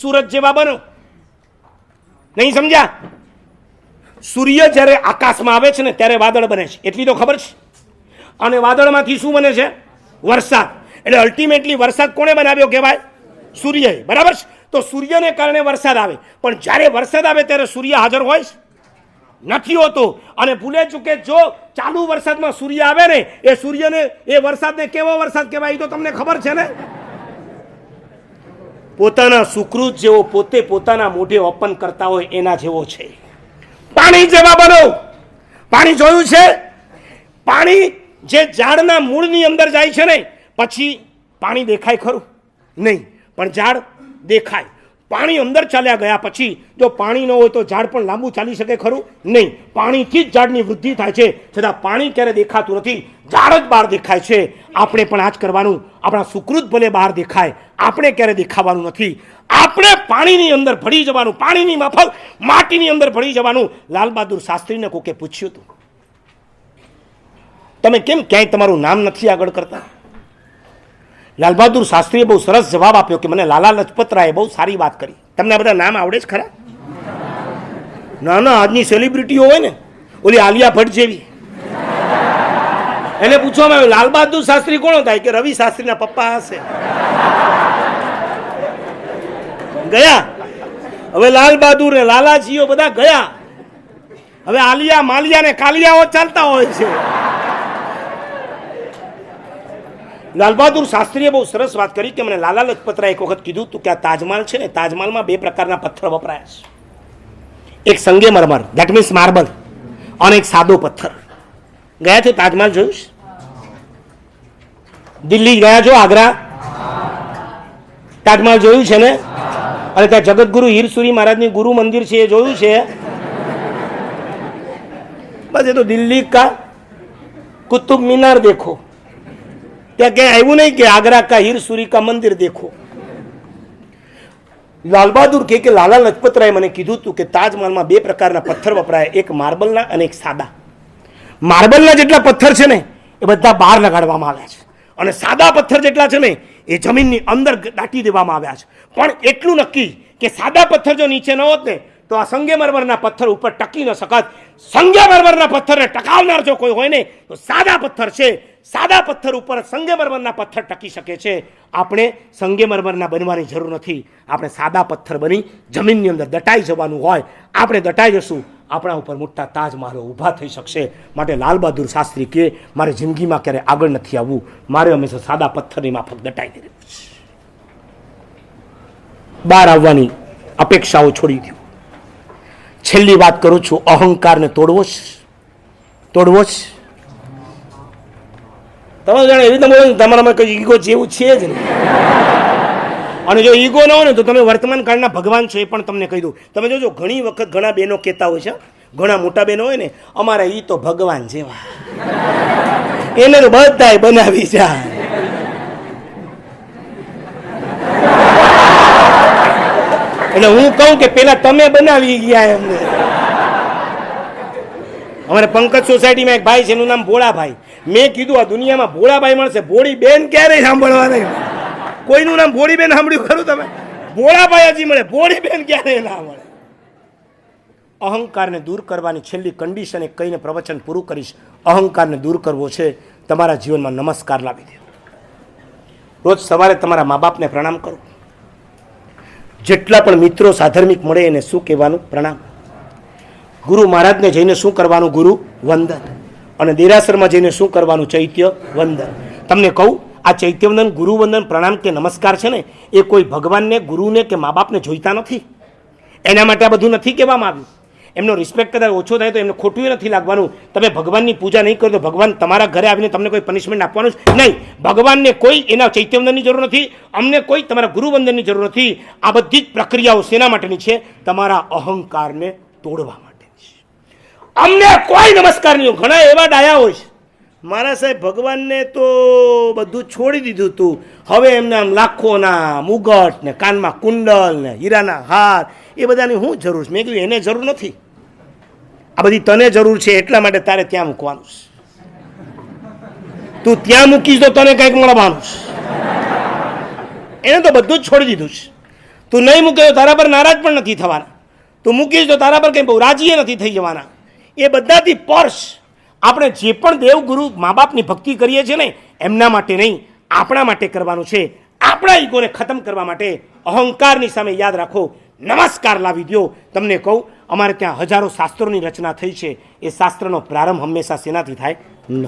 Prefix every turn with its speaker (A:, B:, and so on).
A: સૂરજ જેવા બનો. નહીં સમજ્યા? સૂર્ય જ્યારે આકાશમાં આવે છે ને ત્યારે વાદળ બને છે, એટલી તો ખબર છે. અને વાદળમાંથી શું બને છે? વરસાદ. એટલે અલ્ટિમેટલી વરસાદ કોણે બનાવ્યો કહેવાય? સૂર્યએ. બરાબર છે? તો સૂર્યને કારણે વરસાદ આવે, પણ જ્યારે વરસાદ આવે ત્યારે સૂર્ય હાજર હોય નથી હોતો. અને ભૂલે ચૂકે જો ચાલુ વરસાદમાં સૂર્ય આવે ને, એ સૂર્યને એ વરસાદને કેવો વરસાદ કહેવાય એ તો તમને ખબર છે ને? પોતાના સુકૃત જેવો પોતે પોતાના મોઢે ઓપન કરતા હોય એના જેવો છે. પાણી જેવા બનો. પાણી જોયું છે? પાણી જે ઝાડના મૂળની અંદર જાય છે ને, પછી પાણી દેખાય ખરું? નહીં, પણ ઝાડ દેખાય. પાણી અંદર ચાલ્યા ગયા પછી જો પાણી ન હોય તો ઝાડ પણ લાંબુ ચાલી શકે ખરું? નહીં. પાણીથી જ ઝાડની વૃદ્ધિ થાય છે, છતાં પાણી ક્યારે દેખાતું નથી, ઝાડ જ બહાર દેખાય છે. આપણે પણ આ જ કરવાનું. આપણા સુકૃત ભલે બહાર દેખાય, આપણે ક્યારે દેખાવાનું નથી. આપણે પાણીની અંદર ભળી જવાનું, પાણીની માફક માટીની અંદર ભળી જવાનું. લાલ બહાદુર શાસ્ત્રીને કોકે પૂછ્યું હતું, તમે કેમ ક્યાંય તમારું નામ નથી આગળ કરતા? લાલ બહાદુર શાસ્ત્રીએ બહુ સરસ જવાબ આપ્યો કે મને લાલા લજપતરાયે બહુ સારી વાત કરી. તમને આ બધા નામ આવડે જ ખરા? ના ના, આજની સેલિબ્રિટીઓ હોય ને, ઓલી આલિયા ભટ્ટ જેવી, એને પૂછવામાં આવ્યું લાલ બહાદુર શાસ્ત્રી કોણ થાય? કે રવિ શાસ્ત્રીના પપ્પા હશે. ગયા. હવે લાલ બહાદુર ને લાલાજીઓ બધા ગયા. હવે આલિયા માલિયા ને કાલિયાઓ ચાલતા હોય છે. લાલ બહાદુર શાસ્ત્રીએ બહુ સરસ વાત કરી કે મને લાલા લજપતરાયે એક વખત કીધું હતું કે આ તાજમહાલ છે ને, તાજમહાલમાં બે પ્રકારના પથ્થર વપરાયા છે. એક સંગેમરમર, ધેટ મીન્સ માર્બલ, અને એક સાદો પથ્થર. ગયા છો તાજમહાલ? જોયું છે? દિલ્હી ગયા છો? આગ્રા તાજમહાલ જોયું છે ને? અને ત્યાં જગતગુરુ હીરસુરી મહારાજની ગુરુ મંદિર છે, એ જોયું છે? બસ એ તો દિલ્હી કા કુતુબ મીનાર દેખો. ત્યાં ક્યાંય આવ્યું નહીં કે આગ્રા કા હીરસુરી કા મંદિર દેખો. લાલ બહાદુર કે લાલા લજપતરાયે મને કીધું હતું કે તાજમહાલમાં બે પ્રકારના પથ્થર વપરાય, એક માર્બલના અને એક સાદા. માર્બલના જેટલા પથ્થર છે ને એ બધા બહાર લગાડવામાં આવ્યા છે, અને સાદા પથ્થર જેટલા છે ને એ જમીનની અંદર દાટી દેવામાં આવ્યા છે. પણ એટલું નક્કી કે સાદા પથ્થર જો નીચે ન હોત ને તો આ સંગેમરમરના પથ્થર ઉપર ટકી ન શકત. સંગેમરમરના પથ્થરને ટકાવનાર જો કોઈ હોય ને તો સાદા પથ્થર છે. સાદા પથ્થર ઉપર સંગેમરમરના પથ્થર ટકી શકે છે. આપણે સંગેમરમરના બનવાની જરૂર નથી. આપણે સાદા પથ્થર બની જમીનની અંદર દટાઈ જવાનું હોય. આપણે દટાઈ જશું, આપણા ઉપર મોટા તાજમહાલો ઊભા થઈ શકશે. માટે લાલ બહાદુર શાસ્ત્રી કે મારે જિંદગીમાં ક્યારે આગળ નથી આવવું, મારે હંમેશા સાદા પથ્થરની માફક દટાઈ દે, બહાર આવવાની અપેક્ષાઓ છોડી દો. છેલ્લી વાત કરું છું, અહંકારને તોડવો જ તોડવો જ. તમે જાણે એવી રીતે બોલો તમારામાં કઈ ઈગો જેવું છે જ નહીં. અને જો ઈગો ન હોય ને તો તમે વર્તમાન કાળના ભગવાન છો, એ પણ તમને કહી દઉં. તમે જોજો ઘણી વખત ઘણા બહેનો કહેતા હોય છે, ઘણા મોટા બહેનો હોય ને, અમારે ઈ તો ભગવાન જેવા, એને તો બધાય બનાવી જાય. એટલે હું કહું કે પેલા તમે બનાવી ગયા એમને. અમારે પંકજ સોસાયટીમાં એક ભાઈ છે, એનું નામ ભોળાભાઈ. મેં કીધું આ દુનિયામાં ભોળાભાઈ મળશે, ભોળી બેન ક્યારેય સાંભળવા નહીં. કોઈનું નામ ભોળી બેન સાંભળ્યું ખરું તમે? ભોળાભાઈ હજી મળે, ભોળી બેન ક્યારેય ના મળે. અહંકારને દૂર કરવાની છેલ્લી કન્ડિશન એક કહીને પ્રવચન પૂરું કરીશ. અહંકારને દૂર કરવો છે, તમારા જીવનમાં નમસ્કાર લાવી દો. રોજ સવારે તમારા મા બાપને પ્રણામ કરો. જેટલા પણ મિત્રો સાધર્મિક મળે એને શું કહેવાનું? પ્રણામ. ગુરુ મહારાજને જઈને શું કરવાનું? ગુરુ વંદન. અને દેરાસરમાં જઈને શું કરવાનું? ચૈત્ય વંદન. તમને કહું, આ ચૈત્યવંદન, ગુરુવંદન, પ્રણામ કે નમસ્કાર છે ને, એ કોઈ ભગવાનને, ગુરુને કે મા બાપને જોઈતા નથી. એના માટે આ બધું નથી કહેવામાં આવ્યું. એમનો રિસ્પેક્ટ કદાચ ઓછો થાય તો એમને ખોટું નથી લાગવાનું. તમે ભગવાનની પૂજા નહીં કરો તો ભગવાન તમારા ઘરે આવીને તમને કોઈ પનિશમેન્ટ આપવાનું જ નહીં. ભગવાનને કોઈ એના ચૈત્યવંદનની જરૂર નથી, અમને કોઈ તમારા ગુરુવંદનની જરૂર નથી. આ બધી જ પ્રક્રિયાઓ શેના માટેની છે? તમારા અહંકારને તોડવા માટેની છે. અમને કોઈ નમસ્કાર નહીં. ઘણા એવા ડાયા હોય છે, મારા સાહેબ ભગવાનને તો બધું છોડી દીધું હતું, હવે એમને આમ લાખોના મુગટ ને કાનમાં કુંડલ ને હીરાના હાર, એ બધાની શું જરૂર છે? મેં કીધું એને જરૂર નથી, આ બધી તને જરૂર છે, એટલા માટે તારે ત્યાં મૂકવાનું છે. તું ત્યાં મૂકીશ તો તને કંઈક મળવાનું છે. એને તો બધું જ છોડી દીધું છે. તું નહીં મૂકે તો તારા પર નારાજ પણ નથી થવાના, તું મૂકીશ તો તારા પર કંઈ બહુ રાજી નથી થઈ જવાના. એ બધાથી પર્શ આપણે જે પણ દેવગુરુ મા બાપની ભક્તિ કરીએ છીએ ને એમના માટે નહીં, આપણા માટે કરવાનું છે. આપણા ઈગોને ખતમ કરવા માટે અહંકારની સામે યાદ રાખો, નમસ્કાર લાવી દો. તમને કહું, અમારે ત્યાં હજારો શાસ્ત્રોની રચના થઈ છે. એ શાસ્ત્રનો પ્રારંભ હંમેશા શેનાથી થાય? ન